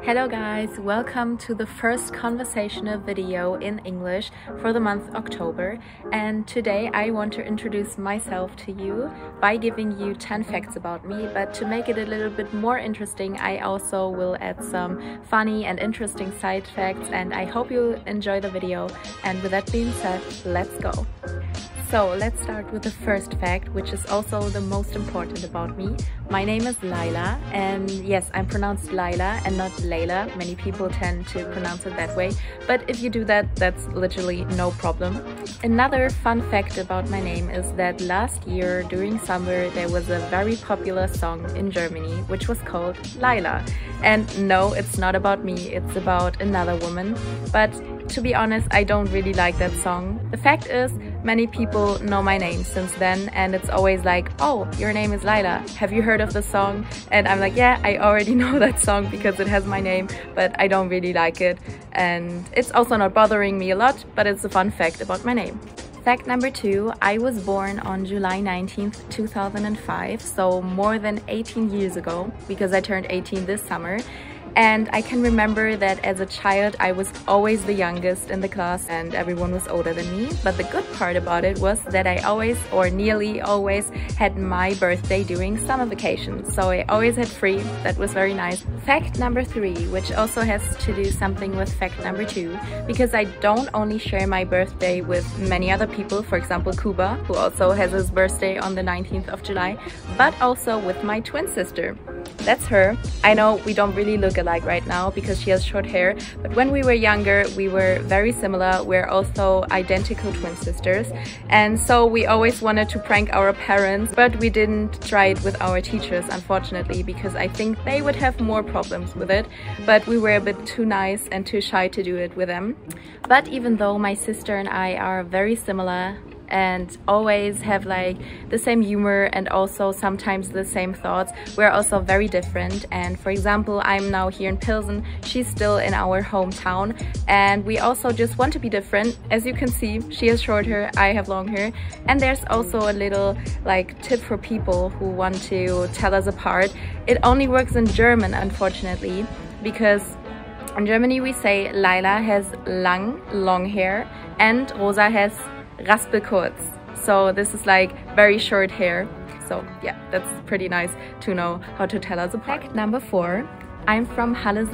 Hello guys, welcome to the first conversational video in English for the month October, and today I want to introduce myself to you by giving you 10 facts about me, but to make it a little bit more interesting I also will add some funny and interesting side facts, and I hope you enjoy the video. And with that being said, let's go. So let's start with the first fact, which is also the most important about me. My name is Laila, and yes, I'm pronounced Laila and not Laila. Many people tend to pronounce it that way, but if you do that, that's literally no problem. Another fun fact about my name is that last year during summer there was a very popular song in Germany which was called Laila. And no, it's not about me, it's about another woman, but to be honest, I don't really like that song. The fact is, many people know my name since then, and it's always like, oh, your name is Laila, have you heard of the song? And I'm like, yeah, I already know that song because it has my name, but I don't really like it. And it's also not bothering me a lot, but it's a fun fact about my name. Fact number 2, I was born on July 19th, 2005, so more than 18 years ago, because I turned 18 this summer. And I can remember that as a child I was always the youngest in the class and everyone was older than me. But the good part about it was that I always, or nearly always, had my birthday during summer vacation. So I always had free. That was very nice. Fact number 3, which also has to do something with fact number 2, because I don't only share my birthday with many other people, for example Kuba, who also has his birthday on the 19th of July, but also with my twin sister. That's her. I know we don't really look alike right now because she has short hair, but when we were younger we were very similar. We're also identical twin sisters, and so we always wanted to prank our parents, but we didn't try it with our teachers, unfortunately, because I think they would have more problems with it, but we were a bit too nice and too shy to do it with them. But even though my sister and I are very similar and always have like the same humor and also sometimes the same thoughts, we're also very different. And for example, I'm now here in Pilsen, she's still in our hometown, and we also just want to be different. As you can see, she has short hair, I have long hair, and there's also a little like tip for people who want to tell us apart. It only works in German, unfortunately, because in Germany we say Laila has long hair and Rosa has raspelkurz. So this is like very short hair. So yeah, that's pretty nice to know how to tell us apart. Fact number 4, I'm from Halle,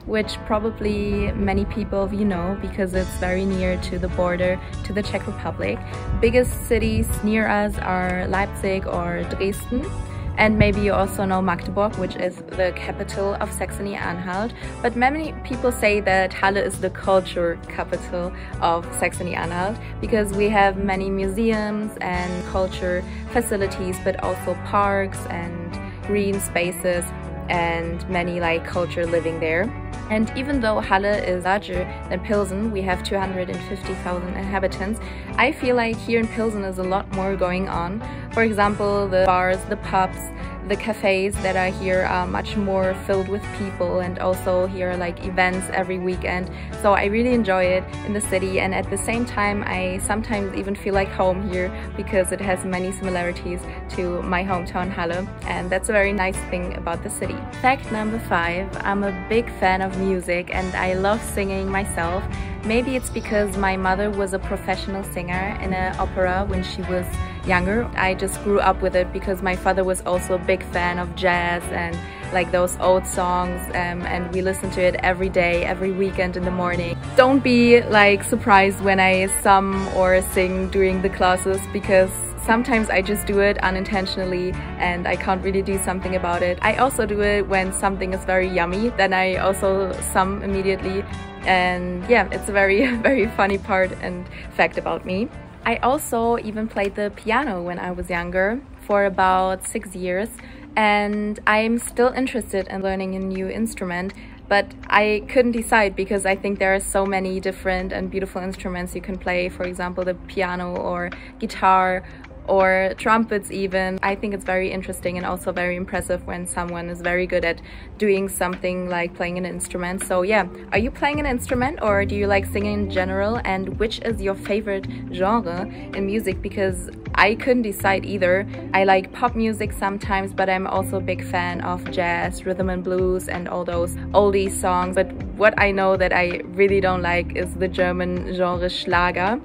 which probably many people of you know because it's very near to the border to the Czech Republic. Biggest cities near us are Leipzig or Dresden. And maybe you also know Magdeburg, which is the capital of Saxony-Anhalt. But many people say that Halle is the culture capital of Saxony-Anhalt because we have many museums and culture facilities, but also parks and green spaces and many like culture living there. And even though Halle is larger than Pilsen, we have 250,000 inhabitants, I feel like here in Pilsen is a lot more going on. For example, the bars, the pubs, the cafes that are here are much more filled with people, and also here are like events every weekend. So I really enjoy it in the city, and at the same time I sometimes even feel like home here because it has many similarities to my hometown Halle, and that's a very nice thing about the city. Fact number 5, I'm a big fan of music and I love singing myself. Maybe it's because my mother was a professional singer in an opera when she was younger. I just grew up with it because my father was also a big fan of jazz and like those old songs, and we listen to it every day, every weekend in the morning. Don't be like surprised when I sum or sing during the classes, because sometimes I just do it unintentionally and I can't really do something about it. I also do it when something is very yummy, then I also sum immediately. And yeah, it's a very funny part and fact about me. I also even played the piano when I was younger for about 6 years, and I'm still interested in learning a new instrument, but I couldn't decide because I think there are so many different and beautiful instruments you can play, for example the piano or guitar or trumpets even. I think it's very interesting and also very impressive when someone is very good at doing something like playing an instrument. So yeah, are you playing an instrument or do you like singing in general, and which is your favorite genre in music? Because I couldn't decide either. I like pop music sometimes, but I'm also a big fan of jazz, rhythm and blues, and all those oldie songs. But what I know that I really don't like is the German genre Schlager.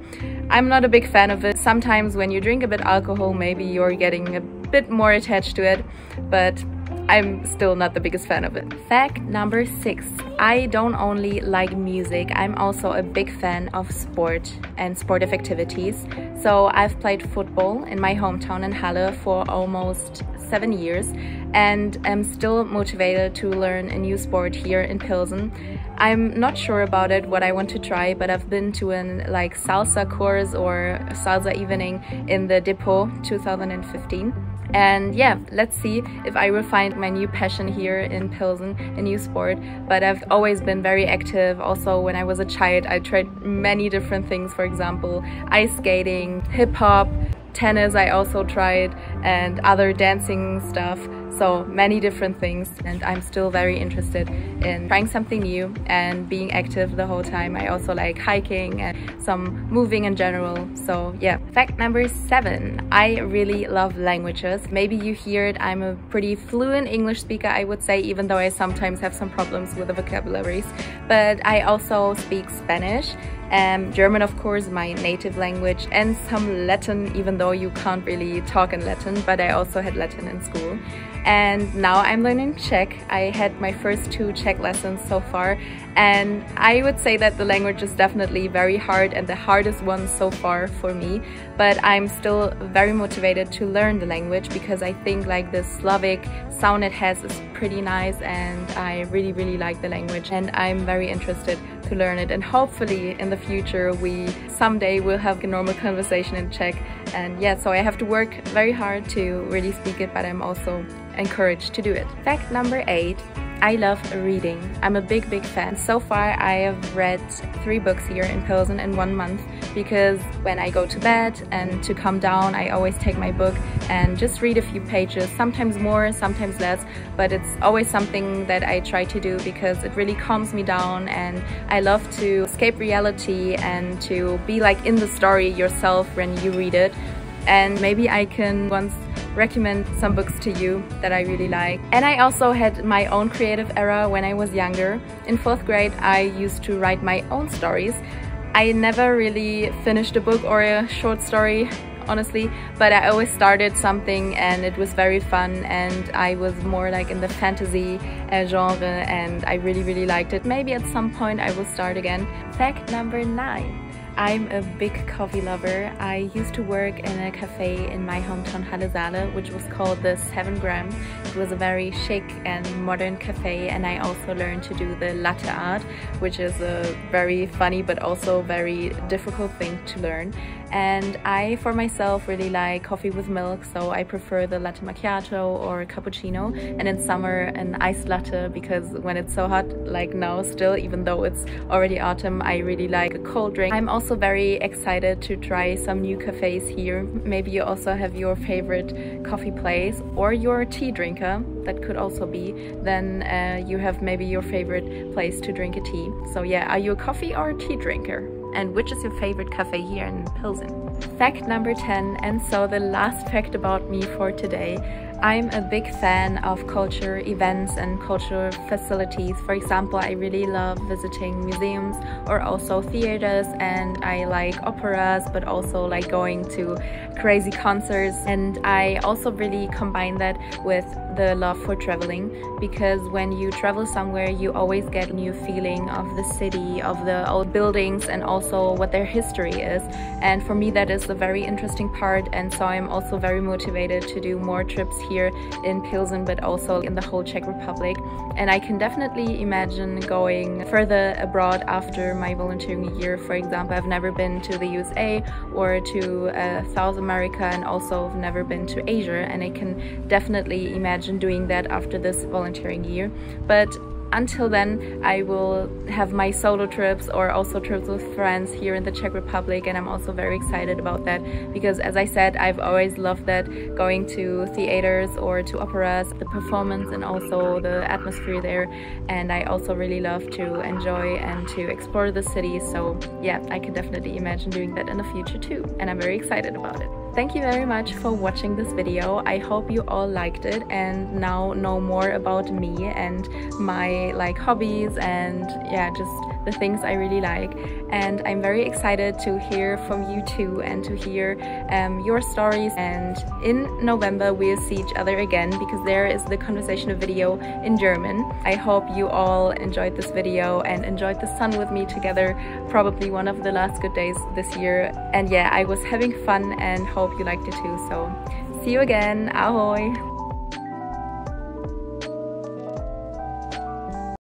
I'm not a big fan of it. Sometimes when you drink a bit alcohol, maybe you're getting a bit more attached to it, but I'm still not the biggest fan of it. Fact number 6. I don't only like music, I'm also a big fan of sport and sportive activities. So I've played football in my hometown in Halle for almost 7 years and am still motivated to learn a new sport here in Pilsen. I'm not sure about it, what I want to try, but I've been to an salsa course or salsa evening in the Depot 2015. And yeah, let's see if I will find my new passion here in Pilsen, a new sport. But I've always been very active. Also, when I was a child, I tried many different things. For example, ice skating, hip-hop, tennis I also tried, and other dancing stuff. So many different things, and I'm still very interested in trying something new and being active the whole time. I also like hiking and some moving in general. So yeah. Fact number 7. I really love languages. Maybe you hear it, I'm a pretty fluent English speaker, I would say, even though I sometimes have some problems with the vocabularies. But I also speak Spanish. German, of course, my native language, and some Latin, even though you can't really talk in Latin, but I also had Latin in school. And now I'm learning Czech. I had my first 2 Czech lessons so far, and I would say that the language is definitely very hard and the hardest one so far for me. But I'm still very motivated to learn the language because I think the Slavic sound it has is pretty nice, and I really like the language, and I'm very interested to learn it, and hopefully in the future we someday will have a normal conversation in Czech. And yeah, so I have to work very hard to really speak it, but I'm also encouraged to do it. Fact number 8. I love reading. I'm a big fan. So far I have read 3 books here in Pilsen in 1 month, because when I go to bed and to calm down, I always take my book and just read a few pages, sometimes more, sometimes less, but it's always something that I try to do because it really calms me down, and I love to escape reality and to be in the story yourself when you read it. And maybe I can once recommend some books to you that I really like. And I also had my own creative era when I was younger. In 4th grade I used to write my own stories. I never really finished a book or a short story, honestly, but I always started something and it was very fun, and I was more in the fantasy genre, and I really liked it. Maybe at some point I will start again. Fact number 9. I'm a big coffee lover. I used to work in a cafe in my hometown Halle, which was called the 7 Gram. It was a very chic and modern cafe, and I also learned to do the latte art, which is a very funny but also very difficult thing to learn. And I, for myself, really like coffee with milk, so I prefer the latte macchiato or cappuccino, and in summer an iced latte, because when it's so hot like now still, even though it's already autumn, I really like a cold drink. I'm also very excited to try some new cafes here. Maybe you also have your favorite coffee place or your tea drinker, that could also be. Then you have maybe your favorite place to drink a tea. So yeah, are you a coffee or a tea drinker? And which is your favorite cafe here in Pilsen? Fact number 10, and so the last fact about me for today. I'm a big fan of culture events and cultural facilities. For example, I really love visiting museums or also theaters, and I like operas, but also like going to crazy concerts. And I also really combine that with the love for traveling, because when you travel somewhere you always get a new feeling of the city, of the old buildings, and also what their history is. And for me that is a very interesting part, and so I'm also very motivated to do more trips here in Pilsen, but also in the whole Czech Republic. And I can definitely imagine going further abroad after my volunteering year. For example, I've never been to the USA or to South America, and also have never been to Asia, and I can definitely imagine doing that after this volunteering year. But until then, I will have my solo trips or also trips with friends here in the Czech Republic, and I'm also very excited about that because, as I said, I've always loved that, going to theaters or to operas, the performance and also the atmosphere there. And I also really love to enjoy and to explore the city. So yeah, I can definitely imagine doing that in the future too, and I'm very excited about it. thank you very much for watching this video. I hope you all liked it and now know more about me and my hobbies and yeah, just the things I really like. And I'm very excited to hear from you too and to hear your stories. And in November we'll see each other again because there is the conversational video in German. I hope you all enjoyed this video and enjoyed the sun with me together, probably one of the last good days this year. And yeah, I was having fun and hope you liked it too. So see you again. Ahoy!